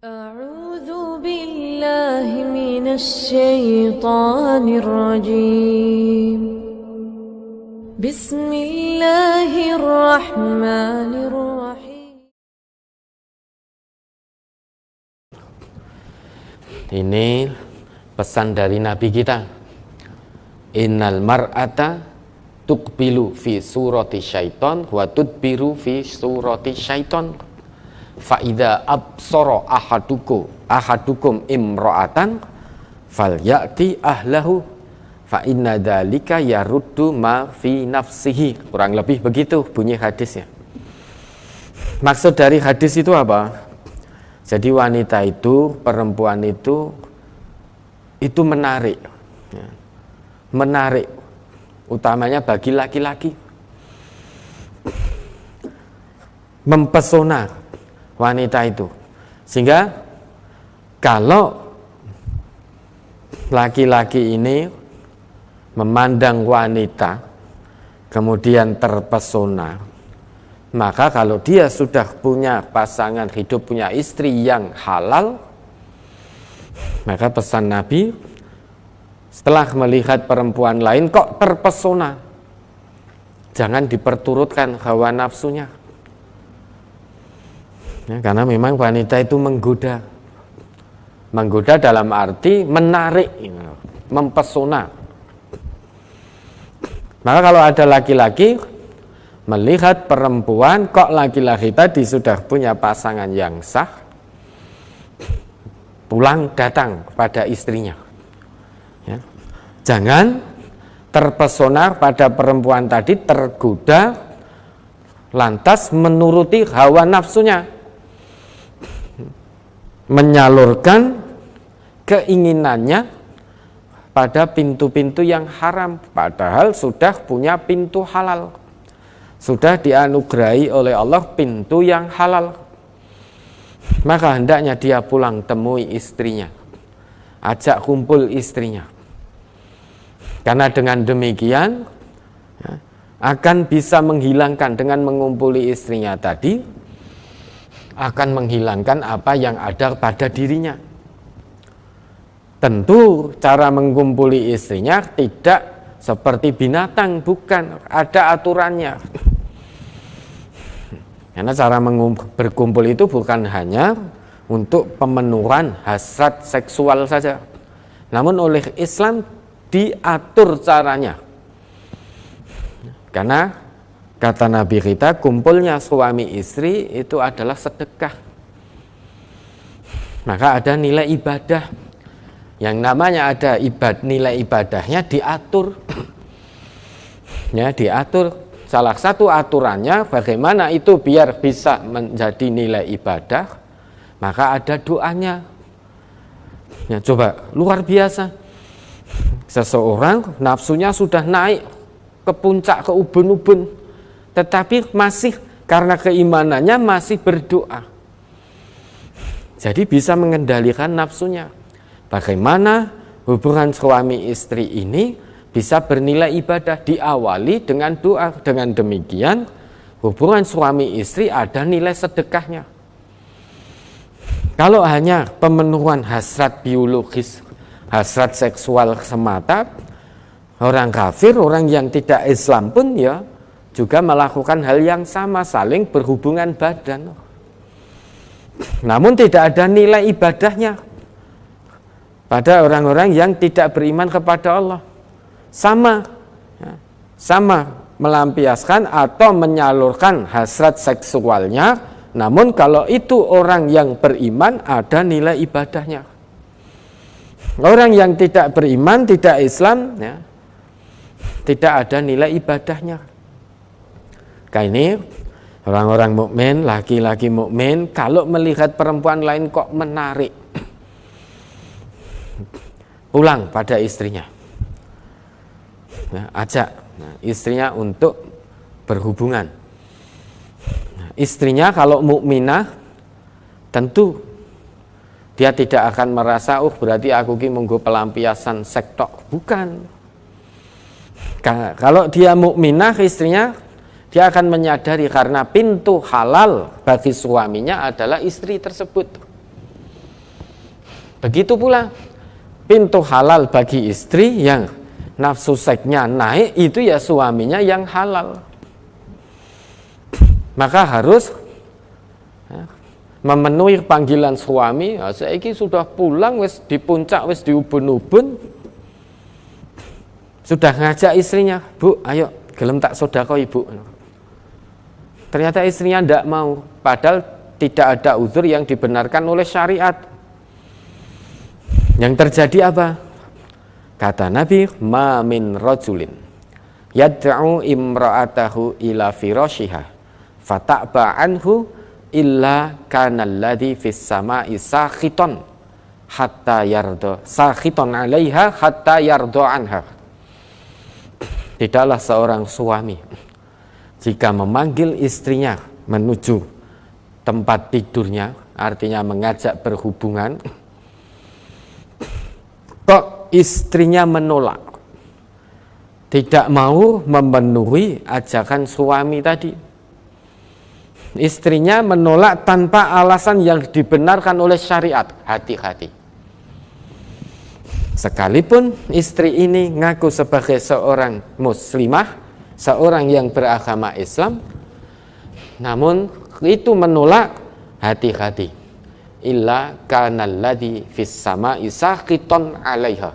أعوذ بالله من الشيطان الرجيم بسم الله الرحمن الرحيم. Ini pesan dari Nabi kita. Innal mar'ata tuqbilu fi surati syaiton wa tudbiru fi surati syaiton. Fa'idha absara ahadukum imra'atan falyati ahlahu fa inna dzalika yaruddu ma fi nafsihi. Kurang lebih begitu bunyi hadisnya. Maksud dari hadis itu apa? Jadi wanita itu, perempuan itu menarik, menarik, utamanya bagi laki-laki, mempesona wanita itu, sehingga kalau laki-laki ini memandang wanita kemudian terpesona, maka kalau dia sudah punya pasangan hidup, punya istri yang halal, maka pesan Nabi, setelah melihat perempuan lain kok terpesona, jangan diperturutkan hawa nafsunya. Ya, karena memang wanita itu menggoda dalam arti menarik, mempesona. Maka kalau ada laki-laki melihat perempuan, kok laki-laki tadi sudah punya pasangan yang sah, pulang datang pada istrinya, ya. Jangan terpesona pada perempuan tadi, tergoda lantas menuruti hawa nafsunya, menyalurkan keinginannya pada pintu-pintu yang haram, padahal sudah punya pintu halal, sudah dianugerahi oleh Allah pintu yang halal. Maka hendaknya dia pulang temui istrinya, ajak kumpul istrinya, karena dengan demikian akan bisa menghilangkan, dengan mengumpuli istrinya tadi akan menghilangkan apa yang ada pada dirinya. Tentu cara mengumpuli istrinya tidak seperti binatang, bukan, ada aturannya. Karena cara berkumpul itu bukan hanya untuk pemenuhan hasrat seksual saja, namun oleh Islam diatur caranya. Karena kata Nabi kita, kumpulnya suami istri itu adalah sedekah. Maka ada nilai ibadah. Yang namanya ada nilai ibadahnya diatur. Ya, diatur. Salah satu aturannya bagaimana itu biar bisa menjadi nilai ibadah, maka ada doanya. Ya, coba, luar biasa. Seseorang nafsunya sudah naik ke puncak, ke ubun-ubun, tetapi masih karena keimanannya masih berdoa. Jadi bisa mengendalikan nafsunya. Bagaimana hubungan suami istri ini bisa bernilai ibadah, diawali dengan doa. Dengan demikian hubungan suami istri ada nilai sedekahnya. Kalau hanya pemenuhan hasrat biologis, hasrat seksual semata, orang kafir, orang yang tidak Islam pun ya juga melakukan hal yang sama, saling berhubungan badan. Namun tidak ada nilai ibadahnya pada orang-orang yang tidak beriman kepada Allah. Sama melampiaskan atau menyalurkan hasrat seksualnya, namun kalau itu orang yang beriman ada nilai ibadahnya. Orang yang tidak beriman, tidak Islam, ya, tidak ada nilai ibadahnya. Kayak ini orang-orang mukmin, laki-laki mukmin, kalau melihat perempuan lain kok menarik, pulang pada istrinya, ajak istrinya untuk berhubungan. Istrinya kalau mukminah, tentu dia tidak akan merasa, oh berarti aku ki monggo pelampiasan sektok, bukan. Kalau dia mukminah, istrinya, dia akan menyadari karena pintu halal bagi suaminya adalah istri tersebut. Begitu pula pintu halal bagi istri yang nafsu seksnya naik, itu ya suaminya yang halal. Maka harus memenuhi panggilan suami. Saiki sudah pulang, wis di puncak, wis di ubun-ubun, sudah ngajak istrinya, Bu, ayo gelem tak sedekah ibu. Ternyata istrinya tidak mau, padahal tidak ada uzur yang dibenarkan oleh syariat. Yang terjadi apa? Kata Nabi, ma min rajulin yad'u imra'atahu ila firashiha fata'ba anhu illa kana alladhi fis sama'i sakhiton hatta yardo sakhiton 'alaiha hatta yardo anha. Tidaklah seorang suami jika memanggil istrinya menuju tempat tidurnya, artinya mengajak berhubungan, kok istrinya menolak, tidak mau memenuhi ajakan suami tadi. Istrinya menolak tanpa alasan yang dibenarkan oleh syariat. Hati-hati. Sekalipun istri ini ngaku sebagai seorang muslimah, seorang yang beragama Islam, namun itu menolak, hati-hati. Illa kanalladzi fis sama'i sakhiton 'alaiha.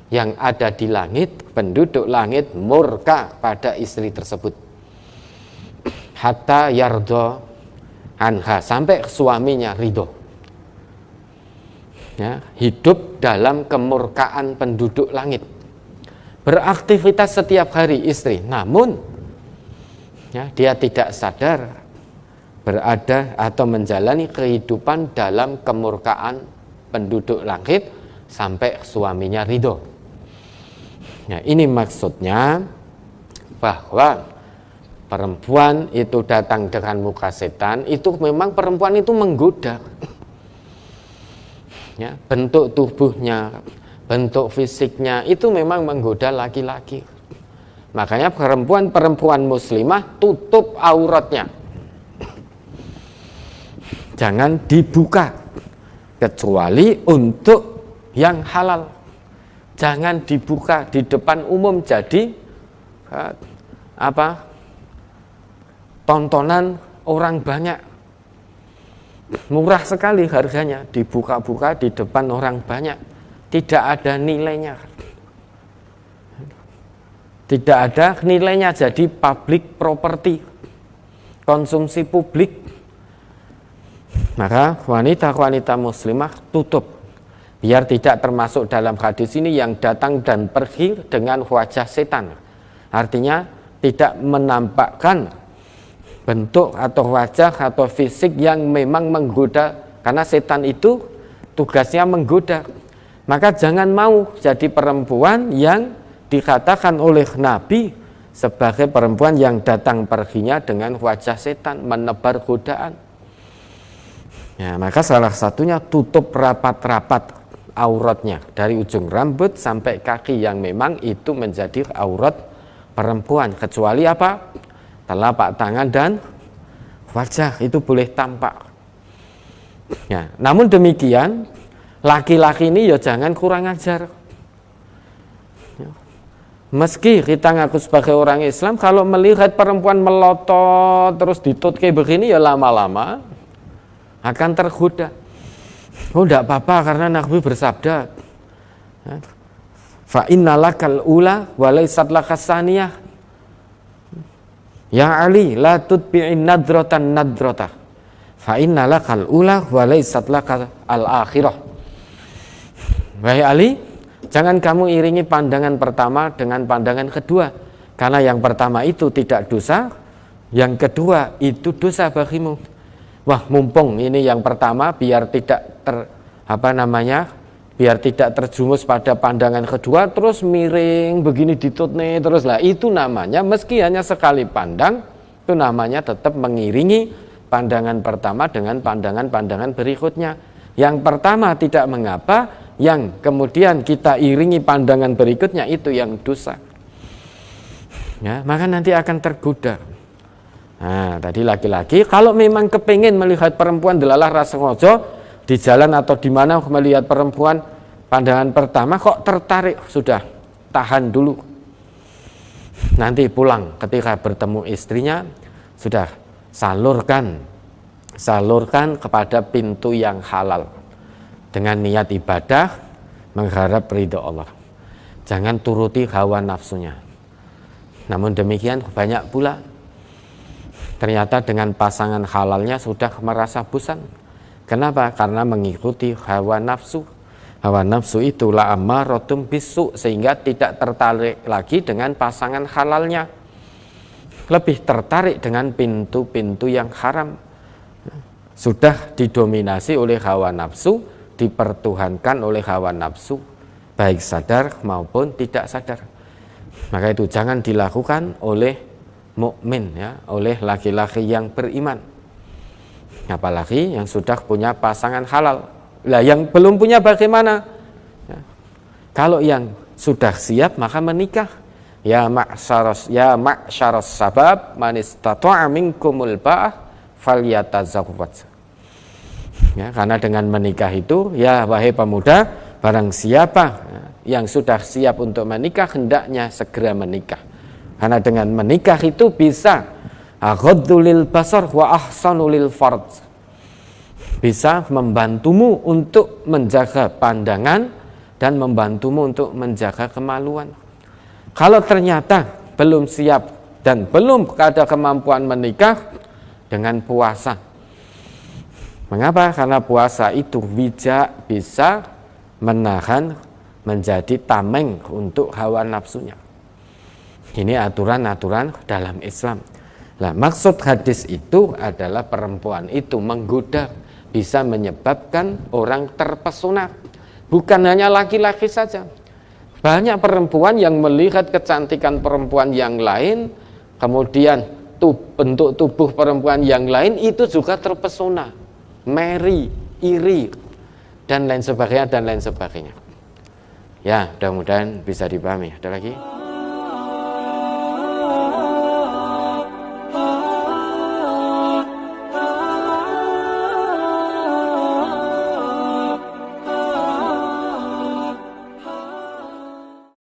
Yang ada di langit, penduduk langit murka pada istri tersebut. Hatta yardo anha, sampai suaminya ridho. Ya, hidup dalam kemurkaan penduduk langit, beraktivitas setiap hari istri, namun ya, dia tidak sadar berada atau menjalani kehidupan dalam kemurkaan penduduk langit sampai suaminya ridho. Ya, ini maksudnya bahwa perempuan itu datang dengan muka setan, itu memang perempuan itu menggoda. Ya, bentuk tubuhnya, bentuk fisiknya itu memang menggoda laki-laki. Makanya perempuan muslimah tutup auratnya, jangan dibuka kecuali untuk yang halal. Jangan dibuka di depan umum jadi tontonan orang banyak. Murah sekali harganya, dibuka-buka di depan orang banyak, tidak ada nilainya. Tidak ada nilainya, jadi public property, konsumsi publik. Maka wanita-wanita muslimah tutup, biar tidak termasuk dalam hadis ini yang datang dan pergi dengan wajah setan. Artinya tidak menampakkan bentuk atau wajah atau fisik yang memang menggoda, karena setan itu tugasnya menggoda. Maka jangan mau jadi perempuan yang dikatakan oleh Nabi sebagai perempuan yang datang perginya dengan wajah setan, menebar godaan. Ya, maka salah satunya tutup rapat-rapat auratnya dari ujung rambut sampai kaki yang memang itu menjadi aurat perempuan, kecuali apa? Telapak tangan dan wajah itu boleh tampak. Ya, namun demikian laki-laki ini ya jangan kurang ajar. Ya. Meski kita ngaku sebagai orang Islam, kalau melihat perempuan melotot terus ditut kayak begini ya lama-lama akan tergoda. Oh, tidak apa-apa karena Nabi bersabda, fa innalakal ula wa laysat lakas saniyah. Ya Ali, la tutbi'in nadratan nadrata fa inna lakal ula wa laysat lakal al-akhirah. Wahai Ali, jangan kamu iringi pandangan pertama dengan pandangan kedua, karena yang pertama itu tidak dosa, yang kedua itu dosa bagimu. Wah, mumpung ini yang pertama, biar tidak biar tidak terjumus pada pandangan kedua, terus miring begini ditutne terus lah, itu namanya meski hanya sekali pandang, itu namanya tetap mengiringi pandangan pertama dengan pandangan-pandangan berikutnya. Yang pertama tidak mengapa, yang kemudian kita iringi pandangan berikutnya itu yang dosa. Ya, maka nanti akan tergoda. Nah, tadi laki-laki kalau memang kepingin melihat perempuan delalah rasa ngojo, di jalan atau di mana melihat perempuan, pandangan pertama kok tertarik, sudah tahan dulu. Nanti pulang ketika bertemu istrinya, sudah salurkan kepada pintu yang halal dengan niat ibadah, mengharap ridho Allah. Jangan turuti hawa nafsunya. Namun demikian banyak pula ternyata dengan pasangan halalnya sudah merasa bosan. Kenapa? Karena mengikuti hawa nafsu. Hawa nafsu itulah ammaratun bisu, sehingga tidak tertarik lagi dengan pasangan halalnya, lebih tertarik dengan pintu-pintu yang haram. Sudah didominasi oleh hawa nafsu, dipertuhankan oleh hawa nafsu, baik sadar maupun tidak sadar. Maka itu jangan dilakukan oleh mukmin, ya, oleh laki-laki yang beriman, apalagi yang sudah punya pasangan halal. Lah yang belum punya bagaimana? Ya. Kalau yang sudah siap maka menikah. Ya ma'syaras sabab man istata'a minkumul ba'ah falyatazawwaj. Ya, karena dengan menikah itu, ya wahai pemuda, barang siapa yang sudah siap untuk menikah hendaknya segera menikah. Karena dengan menikah itu bisa aghaddu lil basar wa ahsanu lil farj. Bisa membantumu untuk menjaga pandangan dan membantumu untuk menjaga kemaluan. Kalau ternyata belum siap dan belum ada kemampuan menikah, dengan puasa. Mengapa? Karena puasa itu bisa menahan, menjadi tameng untuk hawa nafsunya. Ini aturan-aturan dalam Islam. Nah, maksud hadis itu adalah perempuan itu menggoda, bisa menyebabkan orang terpesona. Bukan hanya laki-laki saja. Banyak perempuan yang melihat kecantikan perempuan yang lain, kemudian bentuk tubuh perempuan yang lain itu juga terpesona, meri, iri, dan lain sebagainya. Ya, mudah-mudahan bisa dipahami. Ada lagi?